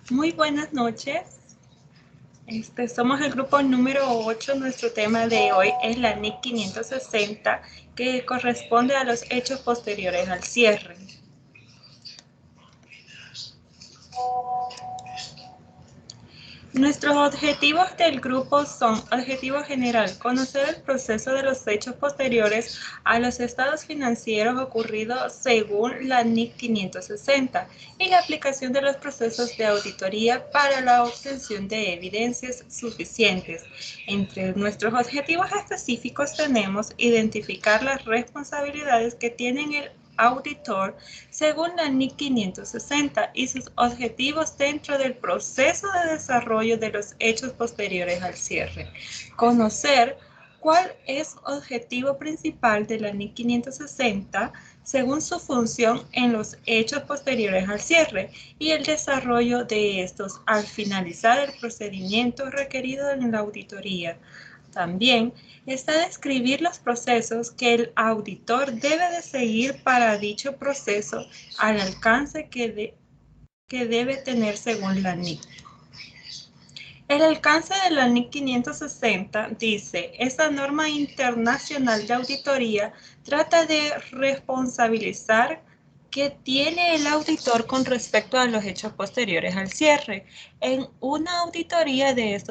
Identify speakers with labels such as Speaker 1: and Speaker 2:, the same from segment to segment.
Speaker 1: Muy buenas noches. Somos el grupo número 8. Nuestro tema de hoy es la NIC 560, que corresponde a los hechos posteriores al cierre. Nuestros objetivos del grupo son: objetivo general, conocer el proceso de los hechos posteriores a los estados financieros ocurridos según la NIC 560 y la aplicación de los procesos de auditoría para la obtención de evidencias suficientes. Entre nuestros objetivos específicos tenemos identificar las responsabilidades que tienen el auditor según la NIC 560 y sus objetivos dentro del proceso de desarrollo de los hechos posteriores al cierre. Conocer cuál es el objetivo principal de la NIC 560 según su función en los hechos posteriores al cierre y el desarrollo de estos al finalizar el procedimiento requerido en la auditoría. También está describir los procesos que el auditor debe de seguir para dicho proceso al alcance que debe tener según la NIC. El alcance de la NIC 560 dice: esta norma internacional de auditoría trata de responsabilizar que tiene el auditor con respecto a los hechos posteriores al cierre en una auditoría de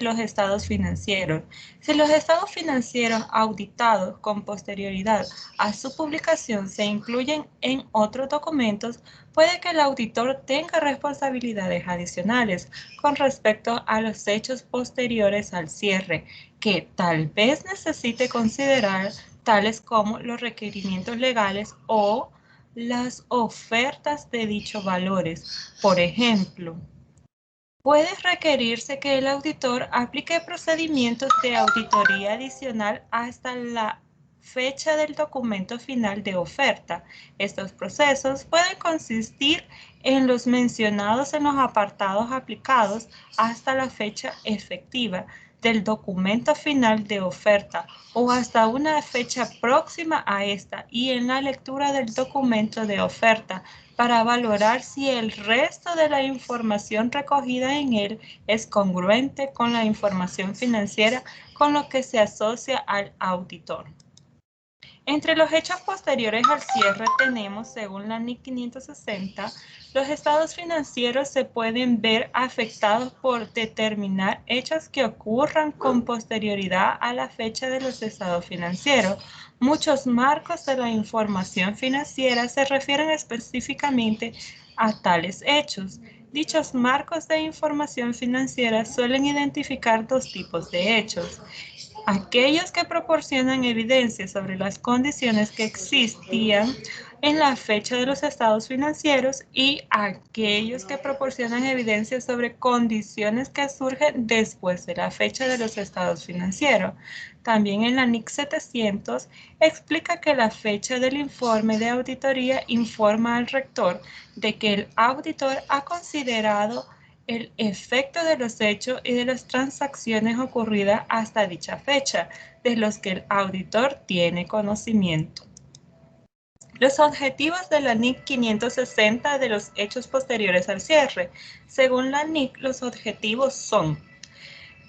Speaker 1: los estados financieros. Si los estados financieros auditados con posterioridad a su publicación se incluyen en otros documentos, puede que el auditor tenga responsabilidades adicionales con respecto a los hechos posteriores al cierre, que tal vez necesite considerar, tales como los requerimientos legales o las ofertas de dichos valores. Por ejemplo, puede requerirse que el auditor aplique procedimientos de auditoría adicional hasta la fecha del documento final de oferta. Estos procesos pueden consistir en los mencionados en los apartados aplicados hasta la fecha efectiva del documento final de oferta o hasta una fecha próxima a esta y en la lectura del documento de oferta para valorar si el resto de la información recogida en él es congruente con la información financiera con lo que se asocia al auditor. Entre los hechos posteriores al cierre tenemos, según la NIC 560, los estados financieros se pueden ver afectados por determinar hechos que ocurran con posterioridad a la fecha de los estados financieros. Muchos marcos de la información financiera se refieren específicamente a tales hechos. Dichos marcos de información financiera suelen identificar dos tipos de hechos: aquellos que proporcionan evidencia sobre las condiciones que existían en la fecha de los estados financieros y aquellos que proporcionan evidencia sobre condiciones que surgen después de la fecha de los estados financieros. También en la NIC 700 explica que la fecha del informe de auditoría informa al rector de que el auditor ha considerado el efecto de los hechos y de las transacciones ocurridas hasta dicha fecha, de los que el auditor tiene conocimiento. Los objetivos de la NIC 560 de los hechos posteriores al cierre. Según la NIC, los objetivos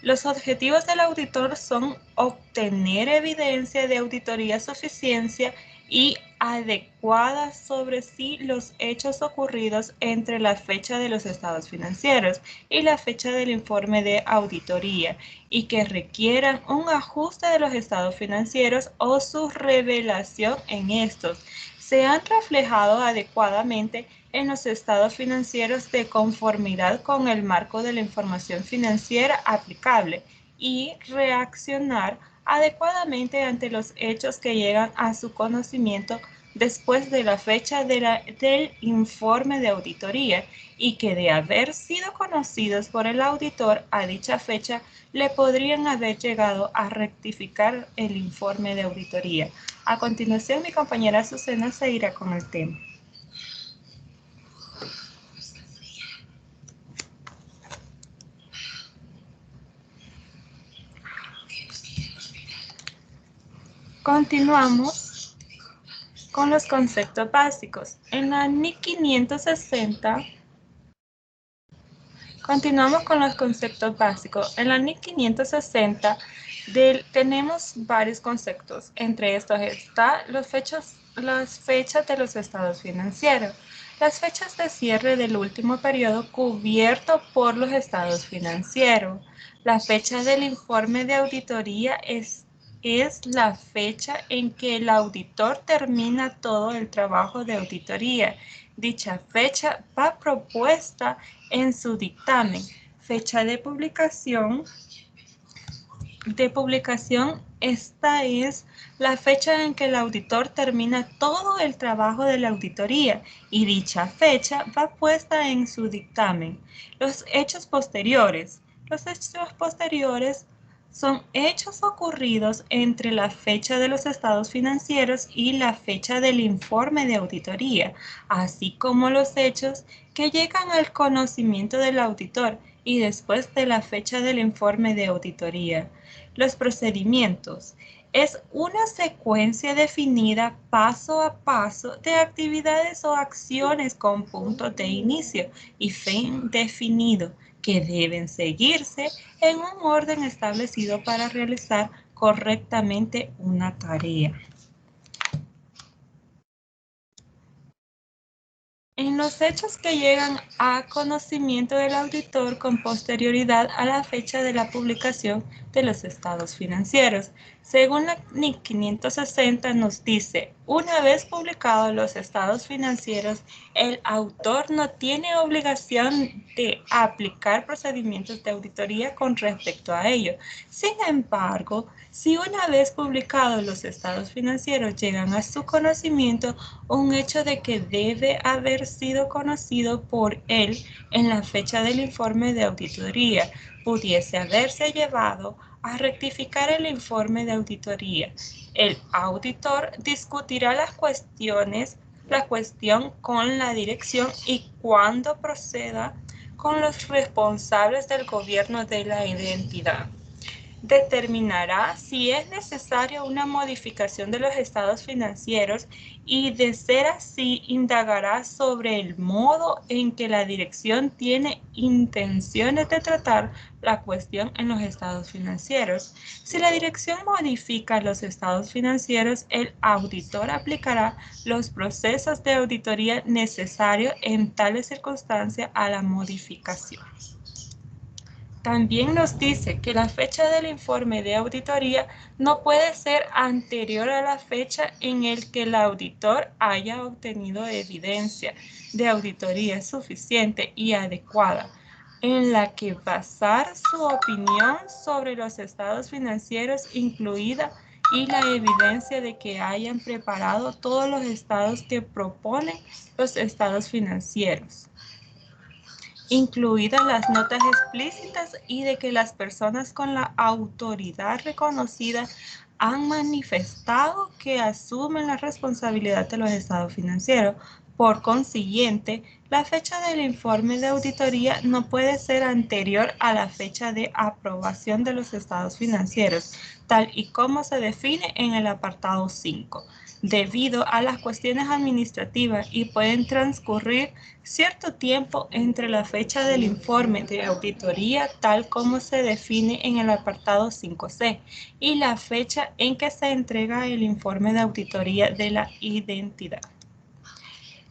Speaker 1: del auditor son obtener evidencia de auditoría suficiente y adecuada sobre si los hechos ocurridos entre la fecha de los estados financieros y la fecha del informe de auditoría y que requieran un ajuste de los estados financieros o su revelación en estos se han reflejado adecuadamente en los estados financieros de conformidad con el marco de la información financiera aplicable y reaccionar adecuadamente ante los hechos que llegan a su conocimiento después de la fecha del informe de auditoría y que de haber sido conocidos por el auditor a dicha fecha le podrían haber llegado a rectificar el informe de auditoría. A continuación, mi compañera Azucena seguirá con el tema. Continuamos con los conceptos básicos. En la NIC 560 Continuamos con los conceptos básicos. En la NIC 560 tenemos varios conceptos. Entre estos están las fechas de los estados financieros. Las fechas de cierre del último periodo cubierto por los estados financieros. La fecha del informe de auditoría es la fecha en que el auditor termina todo el trabajo de auditoría. Dicha fecha va propuesta en su dictamen. Fecha de publicación. Esta es la fecha en que el auditor termina todo el trabajo de la auditoría y dicha fecha va puesta en su dictamen. Los hechos posteriores. Los hechos posteriores son hechos ocurridos entre la fecha de los estados financieros y la fecha del informe de auditoría, así como los hechos que llegan al conocimiento del auditor y después de la fecha del informe de auditoría. Los procedimientos es una secuencia definida paso a paso de actividades o acciones con puntos de inicio y fin definido que deben seguirse en un orden establecido para realizar correctamente una tarea. En los hechos que llegan a conocimiento del auditor con posterioridad a la fecha de la publicación de los estados financieros. Según la NIC 560 nos dice, una vez publicados los estados financieros, el autor no tiene obligación de aplicar procedimientos de auditoría con respecto a ello. Sin embargo, si una vez publicados los estados financieros llegan a su conocimiento, un hecho de que debe haber sido conocido por él en la fecha del informe de auditoría, pudiese haberse llevado a rectificar el informe de auditoría. El auditor discutirá la cuestión con la dirección y cuando proceda con los responsables del gobierno de la identidad. Determinará si es necesaria una modificación de los estados financieros y, de ser así, indagará sobre el modo en que la dirección tiene intenciones de tratar la cuestión en los estados financieros. Si la dirección modifica los estados financieros, el auditor aplicará los procesos de auditoría necesarios en tales circunstancias a la modificación. También nos dice que la fecha del informe de auditoría no puede ser anterior a la fecha en el que el auditor haya obtenido evidencia de auditoría suficiente y adecuada en la que basar su opinión sobre los estados financieros, incluida y la evidencia de que hayan preparado todos los estados que proponen los estados financieros, incluidas las notas explícitas, y de que las personas con la autoridad reconocida han manifestado que asumen la responsabilidad de los estados financieros. Por consiguiente, la fecha del informe de auditoría no puede ser anterior a la fecha de aprobación de los estados financieros, tal y como se define en el apartado 5. Debido a las cuestiones administrativas y pueden transcurrir cierto tiempo entre la fecha del informe de auditoría, tal como se define en el apartado 5C, y la fecha en que se entrega el informe de auditoría de la identidad.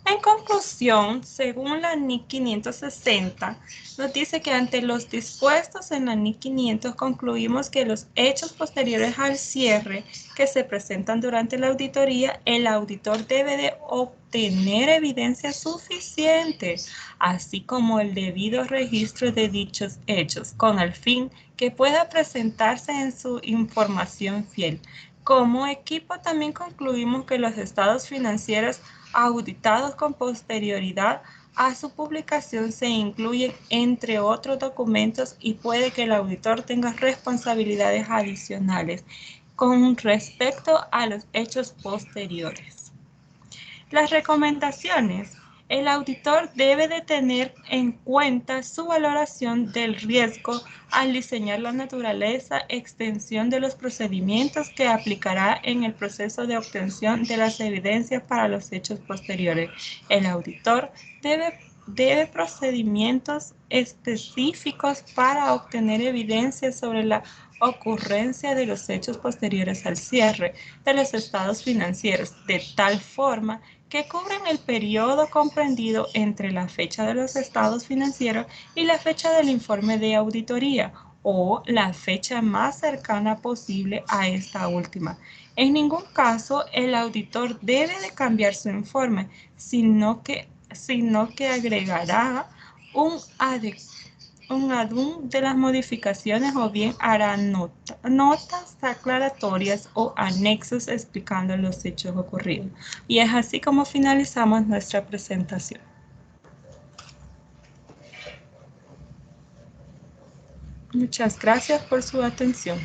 Speaker 1: En conclusión, según la NIC 560, nos dice que ante los dispuestos en la NIC 500 concluimos que los hechos posteriores al cierre que se presentan durante la auditoría, el auditor debe de obtener evidencia suficiente, así como el debido registro de dichos hechos, con el fin que pueda presentarse en su información fiel. Como equipo también concluimos que los estados financieros auditados con posterioridad a su publicación se incluyen entre otros documentos y puede que el auditor tenga responsabilidades adicionales con respecto a los hechos posteriores. Las recomendaciones. El auditor debe de tener en cuenta su valoración del riesgo al diseñar la naturaleza, extensión de los procedimientos que aplicará en el proceso de obtención de las evidencias para los hechos posteriores. El auditor debe debe procedimientos específicos para obtener evidencia sobre la ocurrencia de los hechos posteriores al cierre de los estados financieros, de tal forma que cubran el periodo comprendido entre la fecha de los estados financieros y la fecha del informe de auditoría o la fecha más cercana posible a esta última. En ningún caso el auditor debe de cambiar su informe, sino que agregará un adún de las modificaciones o bien hará notas aclaratorias o anexos explicando los hechos ocurridos. Y es así como finalizamos nuestra presentación. Muchas gracias por su atención.